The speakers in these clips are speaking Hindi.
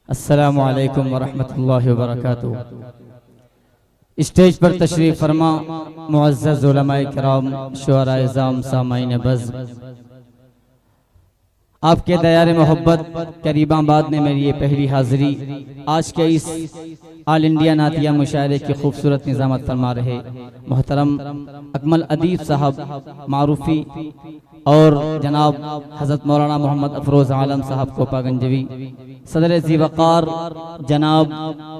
अस्सलामु अलैकुम वरहमतुल्लाहि वबरकातुहू। स्टेज पर तशरीफ फरमा मुअज़्ज़ज़ उलमाए किराम, शुअराए इज़ाम, सामाईन बज़, आपके दयार मोहब्बत करीबाबाद में मेरी ये पहली हाजिरी आज के इस आल इंडिया नातिया मुशायरे की खूबसूरत निज़ामत फरमा रहे मोहतरम अकमल अदीब साहब मारूफी और जनाब हज़रत मौलाना मोहम्मद अफरोज़ आलम साहब कोपागंजवी, सदर ज़ीवक़ार जनाब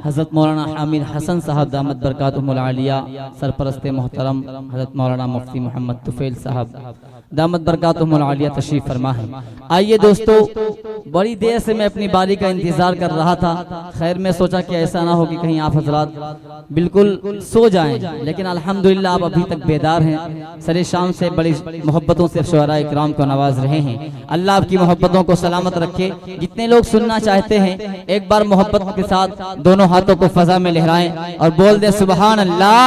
हज़रत मौलाना हामिद हसन साहब दामत बरकातुहुमुल आलिया, सरपरस्त मोहतरम हज़रत मौलाना मुफ्ती मोहम्मद तुफ़ैल साहब दामत बरकातुहुमुल आलिया तशरीफ़ फरमा है। आइए दोस्तों, बड़ी देर से मैं अपनी बारी का इंतज़ार कर रहा था। खैर मैं सोचा कि ऐसा ना हो कि कहीं आप हजरात बिल्कुल सो जाएं, लेकिन अल्हम्दुलिल्लाह आप अभी तक बेदार हैं। सरे शाम से बड़ी मोहब्बतों से शुअराए किराम को नवाज रहे हैं। अल्लाह आपकी मोहब्बतों को सलामत रखे। जितने लोग सुनना चाहते हैं एक बार मोहब्बत के साथ दोनों हाथों को फजा में लहराएं और बोल दे सुबहान अल्लाह,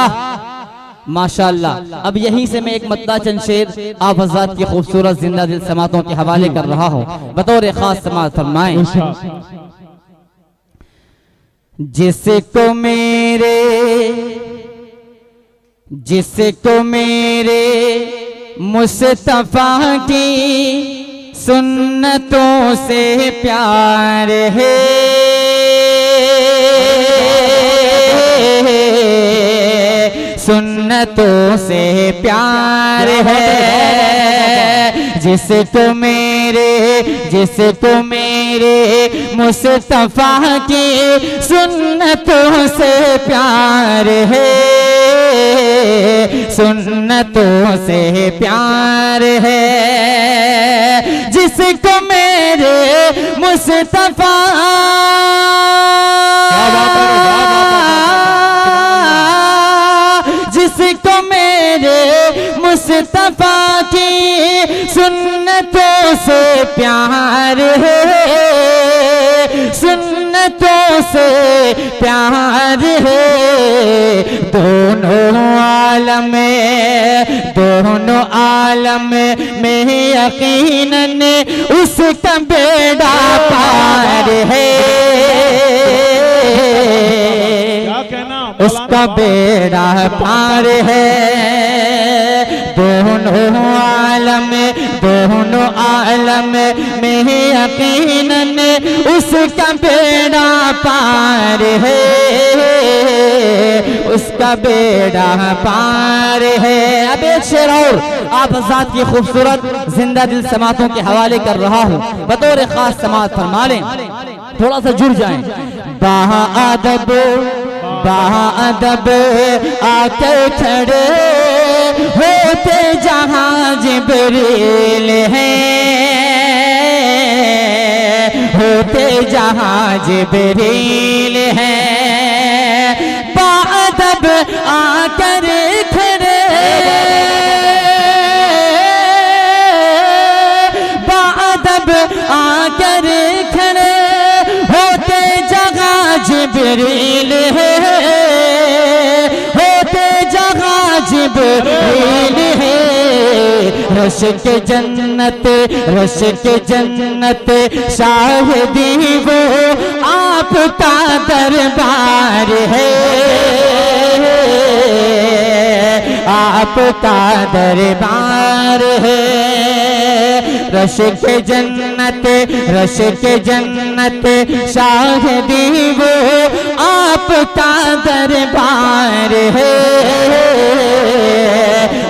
माशाअल्लाह। अब यहीं से मैं एक मतला चंद शेर आप हज़रात की खूबसूरत जिंदा दिल समातों के हवाले कर रहा हूँ, बतौर खास समात फरमाएं। जिसको मेरे मुस्तफा की सुन्नतों से प्यार है, सुन्नतों से प्यार है। जिसको मेरे मुस्तफा की सुन्नतों से प्यार है, सुन्नतों से प्यार है। जिसको मेरे मुस्तफा जिसको मेरे मुस्तफा की सुन्नतों से प्यार है, सुन्नतों से प्यार है। दोनों आलम में यकीनन उसका बेड़ा पार है, उसका बेड़ा पार है। दोनों आलम में यकीनन उसका बेड़ा पार है, उसका बेड़ा पार है। अब एक शेर और आप हज़रात की खूबसूरत जिंदा दिल समातों के हवाले कर रहा हूँ, बतौर खास समात फरमा लें, थोड़ा सा जुड़ जाएं। बाअदब आकर खड़े होते जहाँ जिब्रील हैं, होते जहाँ जिब्रील हैं। बाअदब आकर खड़े, बाअदब आकर खड़े होते जहाँ जिब्रील है, होते जहाँ जिब्रील है। रश के जन्नत शाहिदी वो आपका दरबार है, आपका दरबार है। रश के जन्नत शाहिदी वो आपका दरबार है,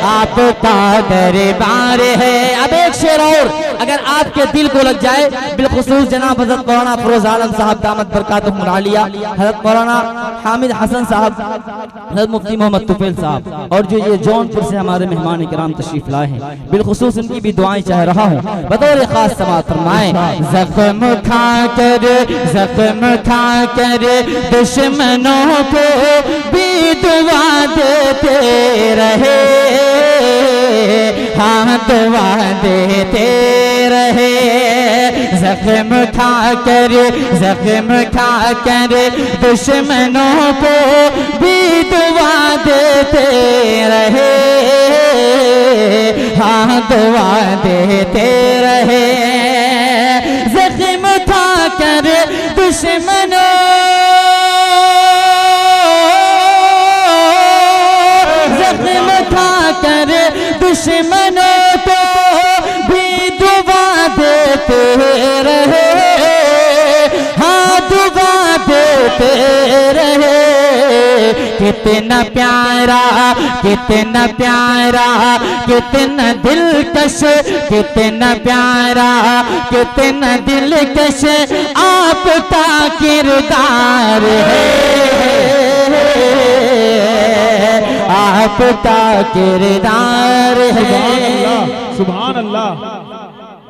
आपका दरबार है। अब एक शेर और अगर आपके दिल को लग जाए, बिलखुसूस जनाब हज़रत मौलाना अफरोज़ आलम साहब दामत बरकातुहुमुल आलिया, हज़रत मौलाना हामिद हसन साहब, हज़रत मुफ्ती मोहम्मद तुफ़ैल साहब, और जो ये जौनपुर से हमारे मेहमान किराम तशरीफ लाए हैं, बिलखुसूस इनकी भी दुआएं चाह रहा हूँ, बतौर खास समात फरमाएं। ज़ख्म खा कर दुश्मनों को भी दुआ देते रहे, हाँ दुआ देते रहे। ज़ख्म खा कर दुश्मनों को भी दुआ देते रहे, हाँ दुआ देते रहे। ज़ख्म खा कर दुश्मन कितना प्यारा, कितना प्यारा, कितना दिलकश, कितना प्यारा, कितना दिलकश आपका किरदार है, आपका किरदार है। सुभान अल्लाह,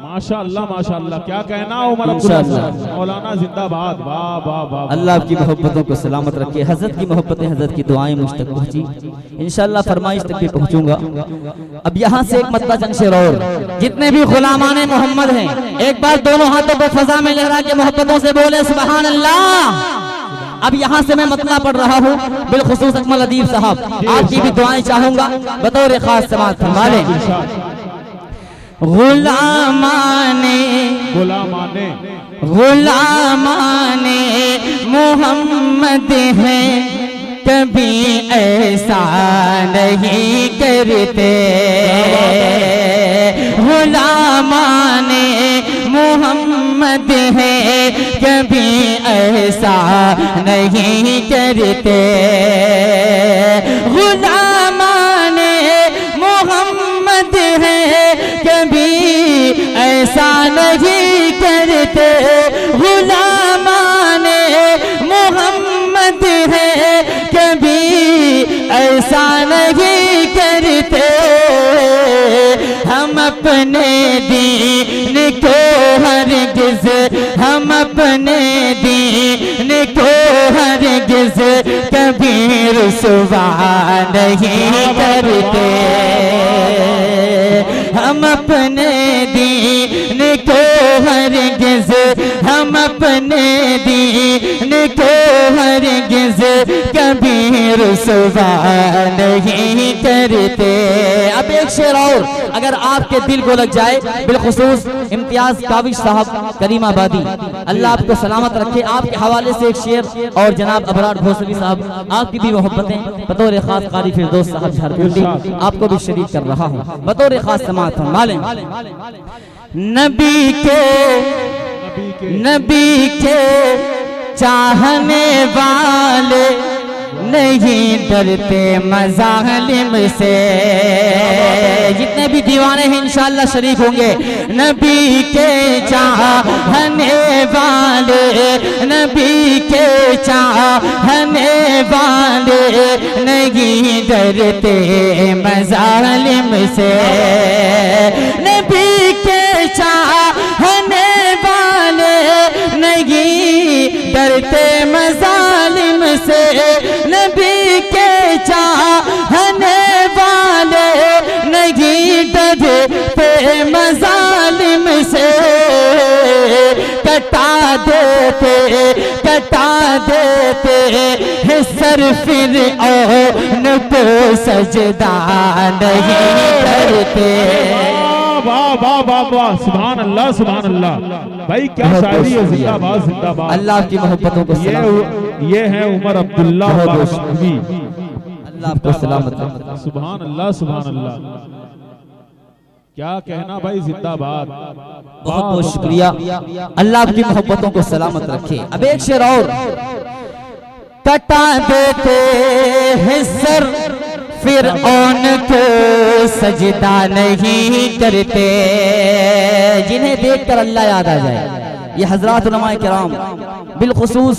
माशाअल्लाह माशाअल्लाह, क्या कहना उमर अब्दुल हसन मौलाना जिंदाबाद। वाह वाह वाह, अल्लाह आपकी मोहब्बतों को सलामत रखे। हजरत की मोहब्बतें, हजरत की दुआएं मुझ तक पहुंची, इंशाअल्लाह फरमाइश तक भी पहुंचूंगा। अब यहाँ से एक मतला चंद शेर और, जितने भी गुलामाने मोहम्मद हैं एक बार दोनों हाथों को फजा में लहरा के मोहब्बतों से बोले सुभान अल्लाह। अब यहाँ से मैं मतला पढ़ रहा हूँ, बिलखुसूस अकमल अदीब साहब आपकी भी दुआएं चाहूंगा बतौर खास समाअत फरमा लें। गुलामाने गुलामाने गुलामाने मोहम्मद हैं, कभी ऐसा नहीं करते। गुलामाने मोहम्मद हैं, कभी ऐसा नहीं करते। गुलामाने मोहम्मद हैं, कभी ऐसा नहीं करते। गुलामाने मोहम्मद हैं, कभी ऐसा नहीं करते। हम अपने दीन को हरगिज़, हम अपने दीन को हरगिज़ कभी रुसवा नहीं करते। हम अपने दीन को हरगिज़, हम अपने दीन को हरगिज़ कभी रुसवा नहीं करते। अब एक शेर और अगर आपके दिल को लग जाए, बिलखुसूस इम्तियाज काविश साहब करीमाबादी, अल्लाह आपको सलामत रखे। आपके हवाले से एक शेर और जनाब अबरार भोसवी साहब आपकी भी मोहब्बतें बतौर खास कारी फिरदौस साहब झारखंडी आपको भी शरीक कर रहा हूँ बतौर खास समाअत फरमा लें। नबी के चाहने वाले नहीं डरते मज़ालिम से। जितने भी दीवाने हैं इंशाअल्लाह शरीक होंगे। नबी के चाहने वाले, नबी के चाहने वाले नहीं डरते मज़ालिम से। नबी के चाहने वाले नहीं डरते मज़ालिम से। नबी के चाहने वाले नहीं डरते मज़ालिम से। कटा देते हैं सर फिर उनको सजदा नहीं करते। वाह वाह वाह वाह, सुभान अल्लाह सुभान अल्लाह। भाई क्या शायरी है, जिंदाबाद जिंदाबाद। अल्लाह की मोहब्बतों को ये है उमर अब्दुल्ला बाशवी, अल्लाह आपको सलामत रखे। सुभान अल्लाह सुभान अल्लाह, क्या कहना भाई, जिंदाबाद। बहुत बहुत शुक्रिया, अल्लाह आपकी मोहब्बतों को सलामत रखे। अब एक शेर और, कटा देते हैं सर फिर उनको सजदा नहीं करते। जिन्हें देखकर अल्लाह याद आ जाए। ये हजरात उलमाए किराम बिलखुसूस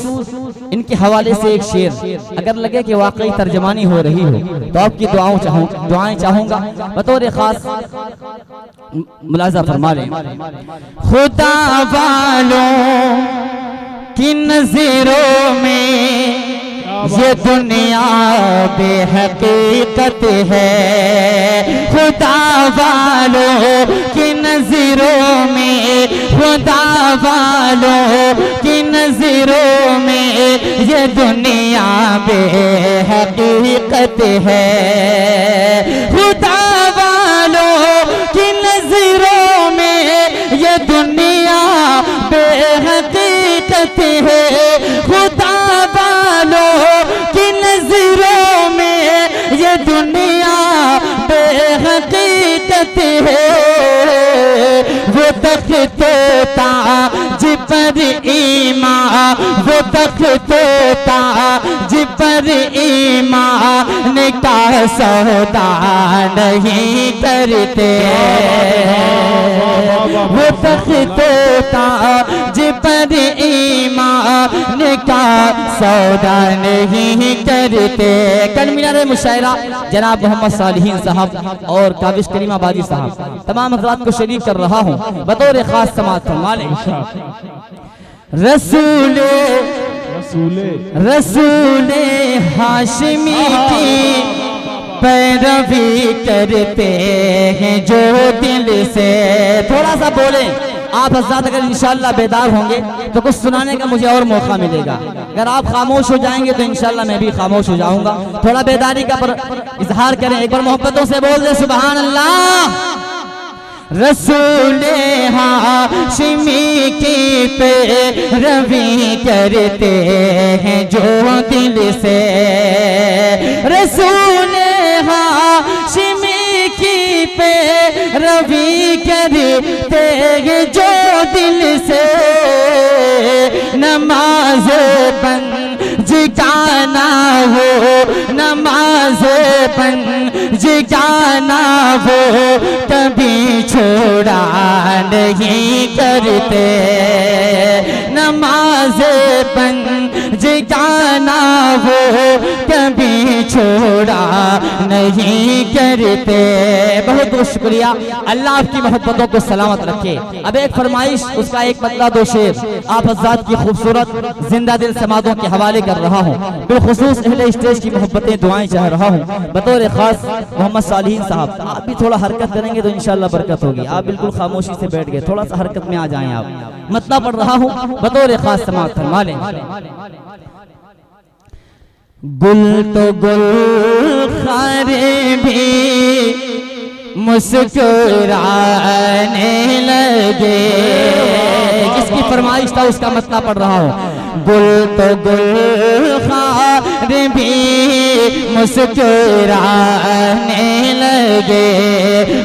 इनके हवाले से एक शेर अगर लगे कि वाकई तर्जमानी हो रही हो तो आपकी दुआएं चाहूंगा बतौर खास मुलाजा फरमा लें। खुदा वालों की नज़रों में ये दुनिया बेहकीकत है। खुदा वालों की नज़रों में, खुदा वालों की नज़रों में ये दुनिया बेहकीकत है। खुदा वालों की नज़रों में ये दुनिया बेहकीकत है। खुदा की नज़रों में ये दुनिया बेहकीकत है। वो वो तख्तो ताज पर ईमान, वो तख्तो ताज पर ईमान का सौदा नहीं करते, वो तख्तो ताज पर ईमान का सौदा नहीं करते। कल मीनार मुशायरा जनाब मोहम्मद सालिहीन साहब और काबिश करीमा बाजी साहब तमाम हज़रात को शरीक कर रहा हूँ बतौर खास समाअत फरमा लें। रसूले हाशिमी की पैरवी करते हैं जो दिल से। थोड़ा सा बोले आप हज़रात, अगर इंशाअल्लाह बेदार होंगे तो कुछ सुनाने का मुझे और मौका मिलेगा। अगर आप खामोश हो जाएंगे तो इंशाअल्लाह मैं भी खामोश हो जाऊंगा। थोड़ा बेदारी का इजहार करें, एक बार मोहब्बतों से बोल दे सुभान अल्लाह। रसूले हाशिमी की पैरवी करते हैं जो दिल से, रसूले हाशिमी की पैरवी करते हैं जो दिल से। नमाज पंज जाना हो, नमाज पंज जाना हो कभी छोड़ा नहीं करते, नमाज पंज जाना हो कभी छोड़ा नहीं करते। बहुत बहुत शुक्रिया, अल्लाह आपकी मोहब्बतों को सलामत रखे। अब एक फरमाइश, उसका एक बदला दो शेर आप हज़रात की खूबसूरत जिंदा दिल समातों के हवाले कर रहा हूँ। बिलखुसूस अहले स्टेज की मोहब्बतें दुआएं चाह रहा हूँ बतौर खास मोहम्मद सालिहीन साहब। आप भी थोड़ा हरकत करेंगे तो इंशाअल्लाह बरकत होगी। आप बिल्कुल खामोशी से बैठ गए, थोड़ा सा हरकत में आ जाएं। आप मतलब पढ़ रहा हूँ बतौर खास समाअत फरमा लें। गुल तो गुल खारे भी मुस्कुराने लगे, जिसकी फरमाइश था उसका मतलब पढ़ रहा हूँ। गुल तो गुल खार भी मुस्कुराने लगे,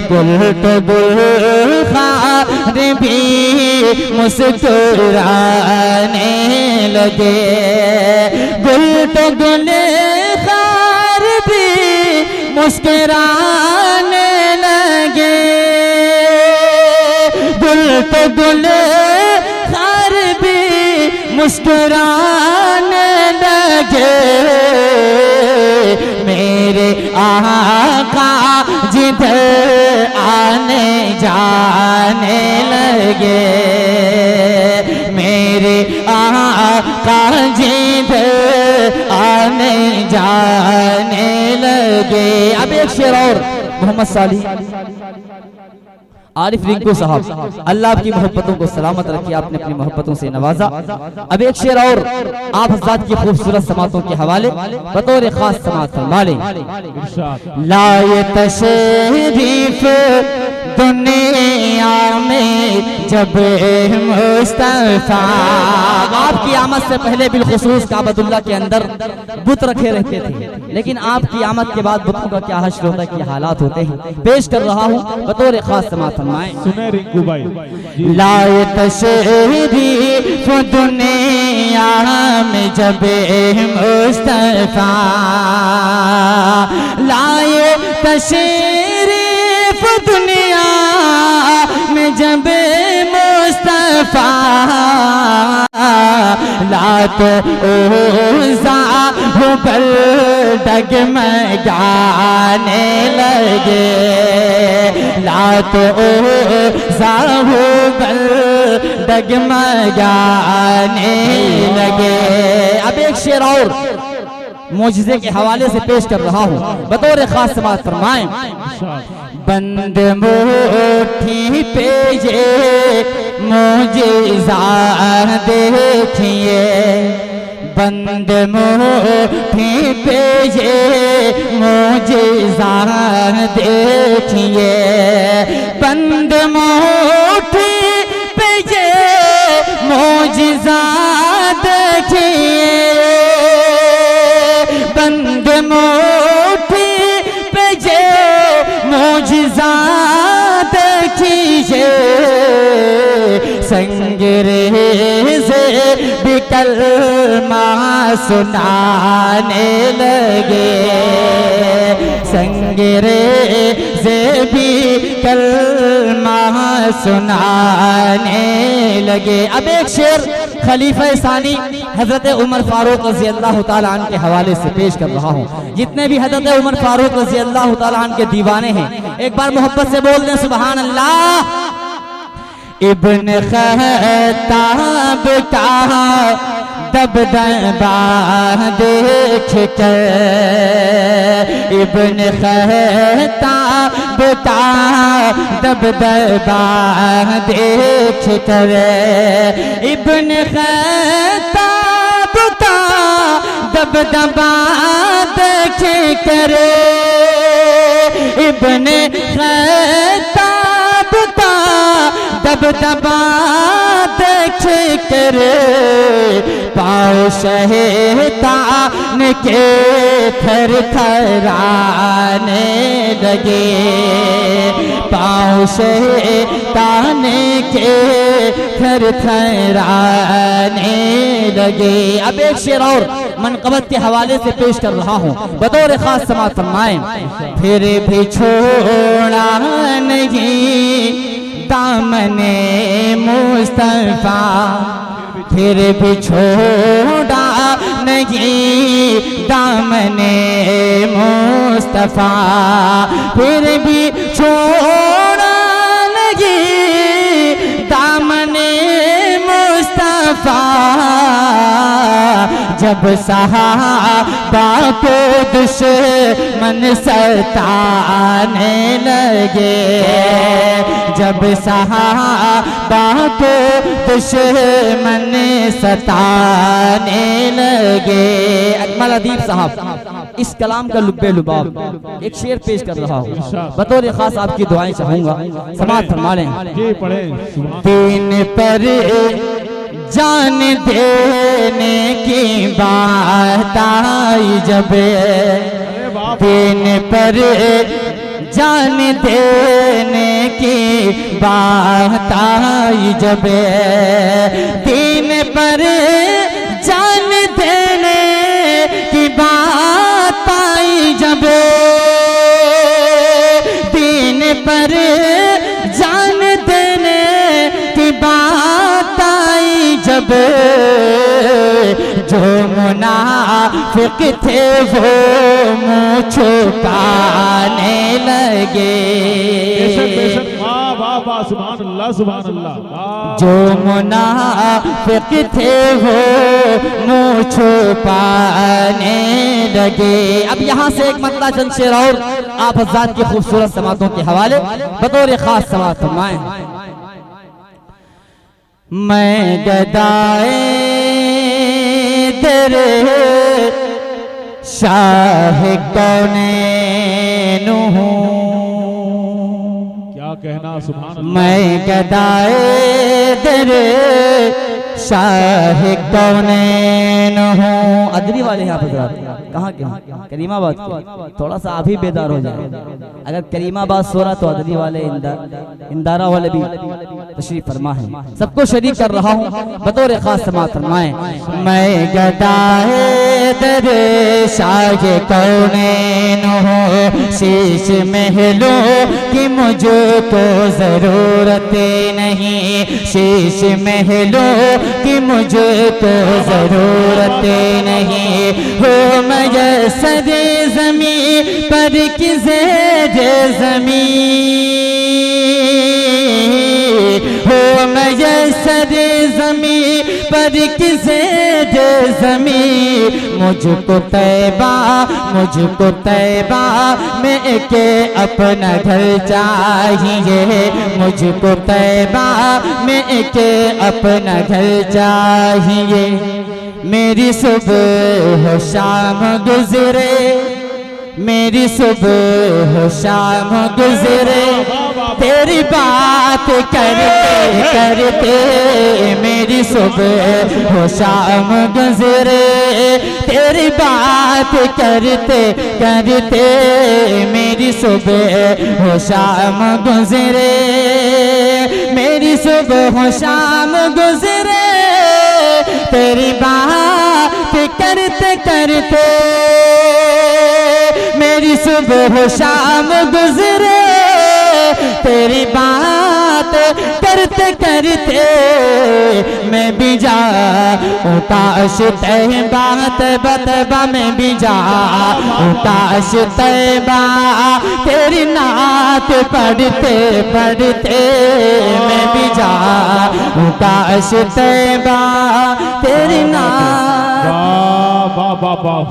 गुल तो गुल खार भी मुस्कुराने लगे, गुल तो गुल खार भी मुस्कुराने लगे, गुल तो गुल खार भी मुस्कुराने लगे। मेरे आका जिधर आने जाने लगे, मेरे आका जिधर आने जाने लगे। अब एक शेर और मोहम्मद सालिह आरिफ रिंकू साहब, अल्लाह आपकी मोहब्बतों को सलामत रखे, आपने अपनी मोहब्बतों से नवाजा। अब एक शेर और आप हज़रात की खूबसूरत समातों के हवाले बतौर खास समात फरमा लें। लाए तशरीफ दुनिया में जब मुस्तफा, आपकी आमद से पहले बिलखुसूस काबतुल्लाह के अंदर बुत रखे रहते थे, लेकिन आपकी आमद के बाद बुतों का क्या हश्र होता है, क्या हालात होते हैं, पेश कर रहा हूँ बतौर खास समात फरमाएं। सुने रिंकू भाई, लाए तशरीफ दुनिया में जब मुस्तफा, लाए तशरीफ दुनिया में जब मुस्तफा, लात ओज़ा हुबल डगमगाने लगे, लात ओज़ा हुबल डगमगाने लगे। अब एक शेर और मोजिज़े के हवाले से पेश कर रहा हूँ बतौर खास समात फरमाएं। बंद मुट्ठी पे ये मोजिज़ा देखिए, बंद मुट्ठी पे ये मोजिज़ा देखिए, बंद मुट्ठी पे ये मोजिज़ा देखिए, बंद मुट्ठी पे ये मोजिज़ा देखिए, संगरेज़े भी कलमा सुनाने लगे, संगरेज़े भी कलमा सुनाने लगे। अब एक शेर खलीफा सानी हजरत उमर फारूक रज़ी अल्लाह ताला अन्हु के हवाले से पेश कर रहा हूँ। जितने भी हजरत उमर फारूक रज़ी अल्लाह ताला अन्हु के दीवाने हैं, एक बार मोहब्बत से बोल दें सुभान अल्लाह। इब्न खत्ताब का दबदबा देख कर, इब्न खत्ताब का दबदबा देख कर, इब्न खत्ताब का दबदबा देख कर, इब्न खत्ताब का दबदबा देख कर, पाँव शैतान के थर थराने लगे, पाँव शैतान के थर थराने लगे। अब एक शेर और मनक़बत के हवाले से पेश कर रहा हूँ, बतौर खास समाअत फरमाएं। फिर भी छोड़ा नहीं दामने मुस्तफा, फिर भी छोड़ा नहीं दामने मुस्तफा, फिर भी छोड़ा नहीं दामने मुस्तफा। जब सहाबा को दुश्मन सताने लगे, जब सहाबा को दुश्मन सताने लगे। अकमल अदीब साहब इस कलाम का लुब्बे लुबाब एक शेर पेश कर रहा हूँ, बतौर खास आपकी दुआएं चाहूंगा, समाअत फरमा लें। दीन पर जान देने की बात आई जब, दीन पर जान देने की बात आई जब, दीन पर जान देने की बात आई जब, दीन पर जान देने की बात आई जब, जो मुनाफिक थे वो मुँह छुपाने लगे, सुभान अल्लाह सुभान अल्लाह। जो मुनाफिक थे वो मुँह छुपाने लगे। अब यहाँ से एक मतला चंद शेर और आप हज़रात की खूबसूरत समातों के हवाले बतौर खास समात फरमाएं। मैं गदाए तेरे शाह कौनैन हूँ, क्या कहना सुभान अल्लाह। मैं गदाए तेरे शाह कौनैन हूँ। अदरी वाले यहाँ पर कहाँ के करीमाबाद के, थोड़ा सा आप ही बेदार हो जाए। अगर करीमाबाद सो रहा तो अदरी वाले इंदारा वाले भी तशरीफ फरमा है। सबको शरीक कर रहा हूँ, बतौर खास समाअत फरमाएं। मैं गदाए तेरे शाह कौनैन हूँ, शीश महलों की मुझको जरूरत नहीं, शीश महलों की मुझको जरूरत नहीं। हो मयसर ज़मीं पर कि ज़ेरे ज़मीं, हो मयसर ज़मीं पर कि ज़ेरे ज़मीं। मुझको तैबा में के अपना घर चाहिए, मुझको तैबा में के अपना घर चाहिए। मेरी सुबह शाम गुजरे, मेरी सुबह शाम गुजरे, तेरी बात करते करते मेरी सुबह हो शाम गुजरे, तेरी बात करते करते मेरी सुबह हो शाम गुजरे, मेरी सुबह हो शाम गुजरे, तेरी बात करते करते मेरी सुबह हो शाम गुजरे, तेरी बात करते करते मैं भी जा उताश तैबा तैबा तैबा मैं भी जा उताश तैबा, तेरी नात पढ़ते पढ़ते मैं भी जा उताश तैबा, तेरी नात। वाह वाह वाह,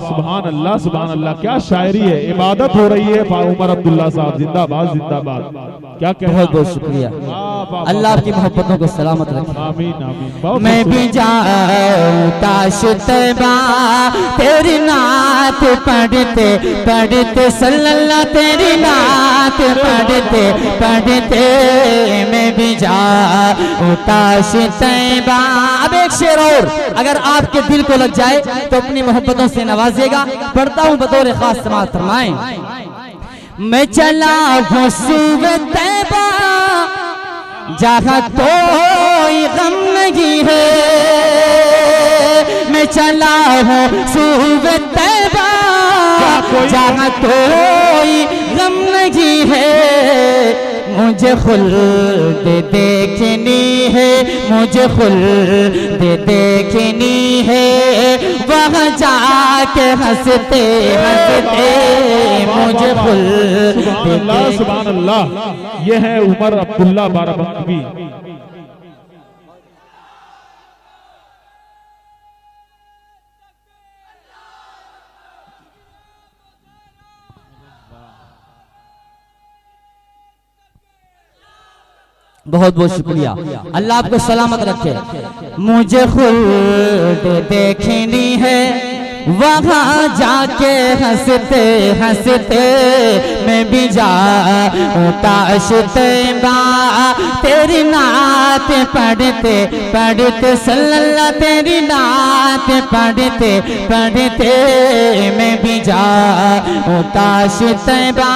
सुभान अल्लाह, क्या शायरी है, इबादत हो रही है। उमर अब्दुल्ला साहब जिंदाबाद जिंदाबाद, क्या कहना। बहुत बहुत शुक्रिया, अल्लाह आपकी मोहब्बतों को सलामत रखे। आमीन आमीन। मैं भी जाऊं ताश तैबा, तेरी नात पढ़ते पढ़ते सल्लल्लाह, तेरी नात पढ़ते पढ़ते मैं भी जाऊं ताश तैबा। अब एक शेर और, अगर आपके दिल को लग जाए तो अपनी मोहब्बतों से नवाजिएगा। पढ़ता हूँ बतौर खास, समाअत फरमाएं। मैं चला हूँ सूबे तैबा, जहाँ कोई गम नहीं है, मैं चला हूँ सूबे तैबा, जहाँ कोई गम नहीं है, मुझे खुल्द देखनी है, मुझे खुल्द देखनी है, वहाँ जाके हंसते हंसते मुझे खुल्द। सुभान अल्लाह, ये है उमर अब्दुल्ला बाराबंकी। बहुत बहुत शुक्रिया, अल्लाह आपको सलामत रखे। मुझे खुद देखनी है, वहाँ जाके हंसते हंसते मैं भी जाऊं ताश तैबा, तेरी नात पढ़ते पढ़ते सल्लल्लाह, तेरी नात पढ़ते पढ़ते मैं भी जाऊं ताश तैबा।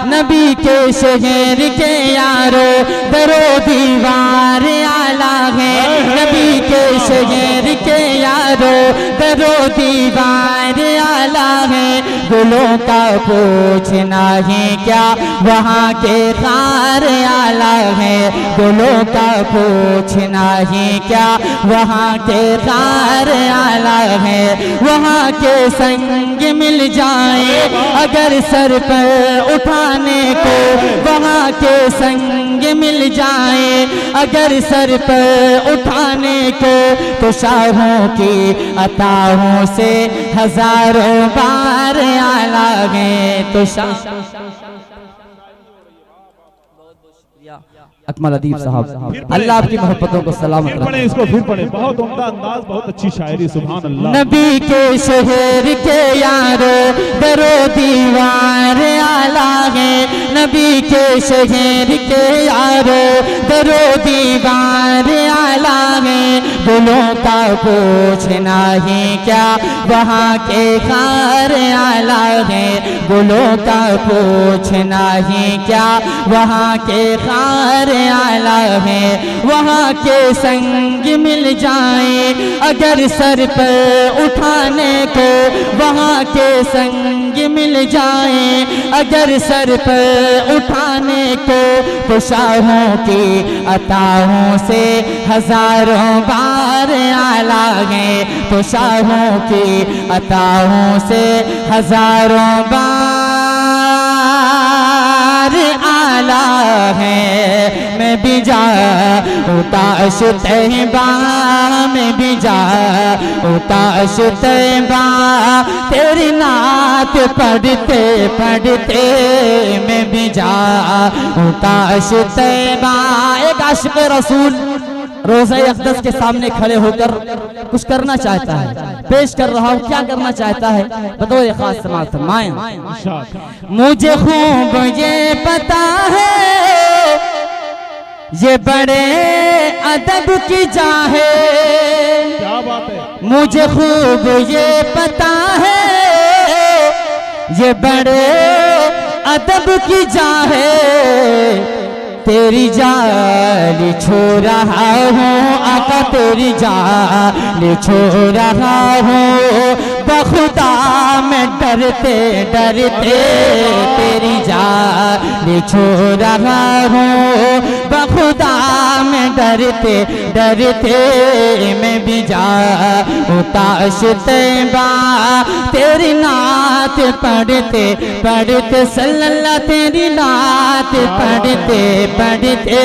नबी के शहर के यारो दरो दीवार आला है, नबी के शहर के यारो दरो दीवार आला है, गुलों का पूछना ही क्या वहाँ के खार आला है, गुलों का पूछना ही क्या वहाँ के खार आला है, वहाँ के संग मिल जाए अगर सर पर उठाने को, वहाँ के संग मिल जाए अगर सर पर उठाने को, तो शाहों की अताओं से हजारों बार आला है, तो अकमल अदीब साहब, अल्लाह आपकी मोहब्बतों को सलामत रखे। इसको फिर पढ़े, बहुत उम्दा अंदाज, बहुत अच्छी शायरी, सुभान अल्लाह। नबी के शहर के यारो दरो दीवार आला है, नबी के शहर के यारो दरो दीवार आला है, गुलों का पूछना ही क्या वहाँ के खार आला है, गुलों का पूछना ही क्या वहाँ के खार आला है, वहाँ के संग मिल जाए अगर सर पर उठाने को, वहाँ के संग मिल जाए अगर सर पर उठाने को, तो शाहों की अताओं से हजारों बार आला है, तो शाहों की अताओं से हजारों बार आला है। मैं भी जाऊं ताश तैबा, मैं भी जाऊं ताश तैबा, तेरी नात पढ़ते पढ़ते मैं भी जाऊं ताश तैबा। एक आशिक़ रसूल रोज़ा अक़दस के सामने खड़े होकर कुछ करना चाहता है, पेश कर रहा हूँ, क्या करना चाहता है बतौर खास समाअत फरमाएं। मुझे खूब ये पता है ये बड़े अदब की जा है, क्या बात है, मुझे खूब ये पता है ये बड़े अदब की जा है, तेरी जान छो रहा हूँ आका, तेरी जान छो रहा हूँ बखुदा मैं डरते डरते, तेरी जान छो रहा हूँ बखुदा मैं डरते डरते, मैं भी जाऊँ ताश तैबा तेरी नात पढ़ते पढ़ते सल्लल्लाह, तेरी नात पढ़ते पढ़ते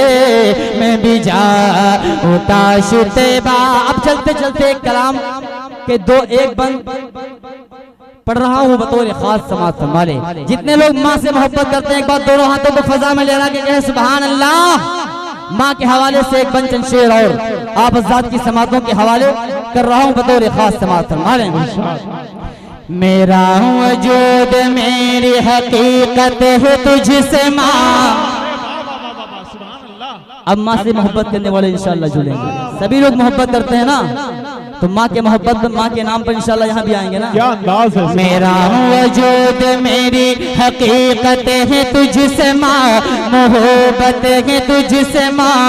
मैं भी जाऊँ ताश तैबा। अब चलते चलते कलाम के एक बंद पढ़ रहा हूँ बतौर खास समाअत फरमाले। जितने लोग माँ से मोहब्बत करते हैं एक बार दोनों हाथों को फजा में लेना के कहे सुभान अल्लाह। माँ के हवाले से एक बंचन शेर और आप हज़रात की समातों के हवाले कर रहा हूँ बतौर खास समाअत फरमाले। मेरा वजूद मेरी हकीकत है तुझसे माँ। अब माँ से मोहब्बत करने वाले इंशाअल्लाह जुड़ेंगे। सभी लोग मोहब्बत करते हैं ना, तो माँ के मोहब्बत माँ के नाम पर इंशाअल्लाह यहाँ भी आएंगे ना। क्या अंदाज है। मेरा वजूद मेरी हकीकत है तुझसे माँ, मोहब्बत है तुझसे माँ,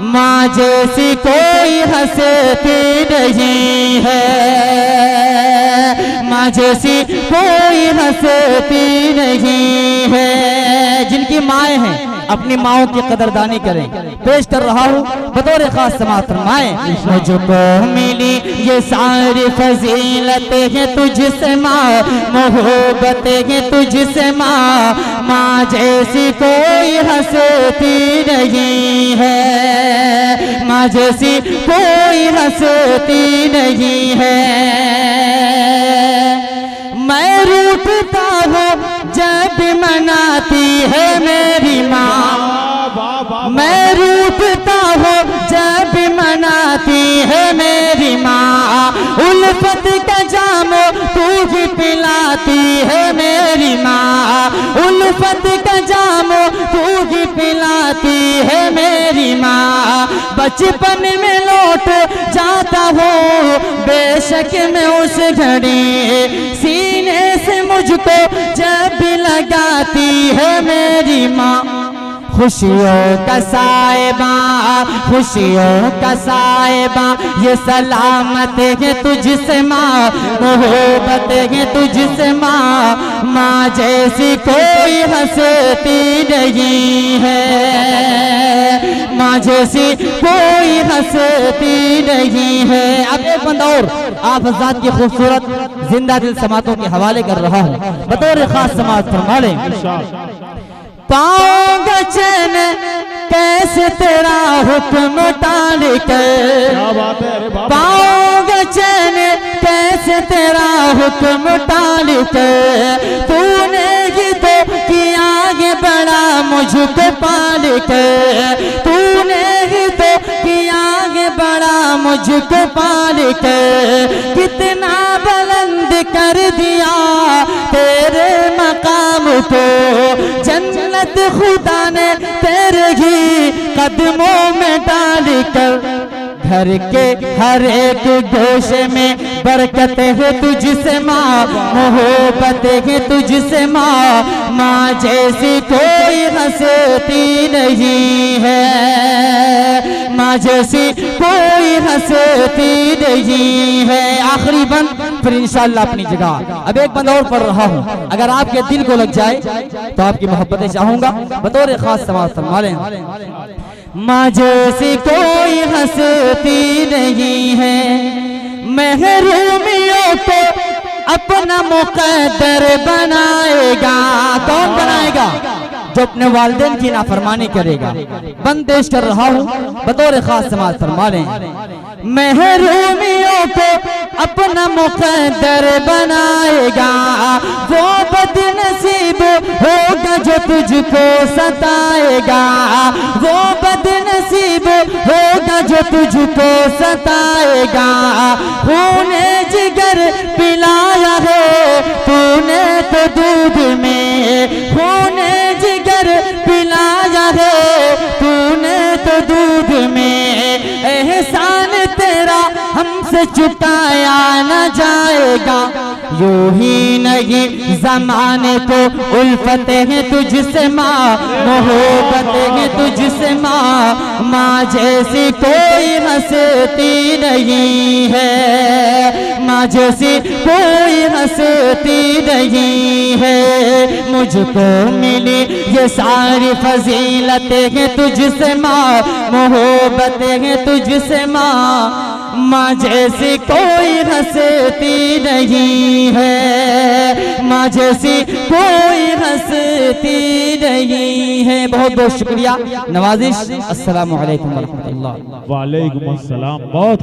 माँ जैसी कोई हंसती नहीं है, माँ जैसी कोई हंसती नहीं है। जिनकी माएँ हैं अपनी माओं की कदरदानी करें। पेश कर रहा हूँ बतौर खास समाअत फरमाएं। मुझको मिली ये सारी फजीलत है तुझसे माँ, मोहब्बत है तुझसे माँ, माँ जैसी कोई हंसती नहीं है, माँ जैसी कोई हंसती नहीं है। मैं रूठता हूँ जब मनाती है मेरी माँ, मैं रूठता हूँ जब मनाती है मेरी माँ, उल्फत का जाम तू ही पिलाती है मेरी माँ, उल्फत का जाम तू ही पिलाती है मेरी माँ। बचपन में लौट जाता हूँ बेशक मैं उस घड़ी, सीने से मुझको जब लगाती है मेरी माँ। खुशियों का साहिबा, खुशियों का साहिबा, ये सलामत है तुझसे माँ, मोहब्बत है तुझसे माँ, माँ जैसी कोई हंसती नहीं है, माँ जैसी कोई हंसती नहीं है। अब एक बंदा और आप हज़रात की खूबसूरत जिंदा दिल समातों के हवाले कर रहा हूँ बतौर खास समाअत फरमा लें। पाऊंगा चैन कैसे तेरा हुक्म टाल कर, पाऊंगा चैन कैसे तेरा हुक्म टाल कर, तूने ही तो किया ये बड़ा मुझको पाल कर, तूने ही तो किया ये बड़ा मुझको पाल कर, कितना बुलंद कर दिया तेरे मकाम को, जन्नत खुदा ने तेरे ही कदमों में डाल कर, घर के हर एक गोशे में बरकत है तुझसे माँ, मोहब्बत है तुझसे माँ, माँ जैसी कोई हंसती नहीं है, माँ जैसी कोई हंसती नहीं है। आखिरी बंद फिर इंशाअल्लाह अपनी जगह। अब एक बंद और पढ़ रहा हूँ, अगर आपके दिल को लग जाए तो आपकी मोहब्बतें चाहूंगा बतौर खास समाअत फरमा लें। माँ जैसी कोई हंसती नहीं है, महरूमियों को अपना मुक़द्दर बनाएगा। कौन बनाएगा? जो अपने वालिदैन की नाफरमानी करेगा। बंदिश कर रहा हूँ बतौर खास समाअत फरमा लें। महरूमियों को अपना मुक़द्दर बनाएगा, वो बदनसीब होगा जो तुझको सताएगा, वो बदनसीब होगा जो तुझको सताएगा। खूने जिगर पिलाया है तूने तो दूध में, खूने जिगर पिलाया है तूने तो दूध में। एहसान तेरा हमसे चुकाया न जाएगा, यूं ही नहीं ज़माने को उल्फतें हैं तुझसे माँ, मोहब्बतें हैं तुझसे माँ। माँ जैसी कोई हंसती नहीं है, माँ जैसी कोई हंसती नहीं है। मुझको मिली ये सारी फजीलतें हैं तुझसे माँ, मोहब्बतें हैं तुझसे माँ। माँ जैसी कोई हंसती नहीं है, माँ जैसी कोई हंसती नहीं है। बहुत बहुत शुक्रिया, नवाजिश। अस्सलामु अलैकुम व रहमतुल्लाह। वालेकुम अस्सलाम। बहुत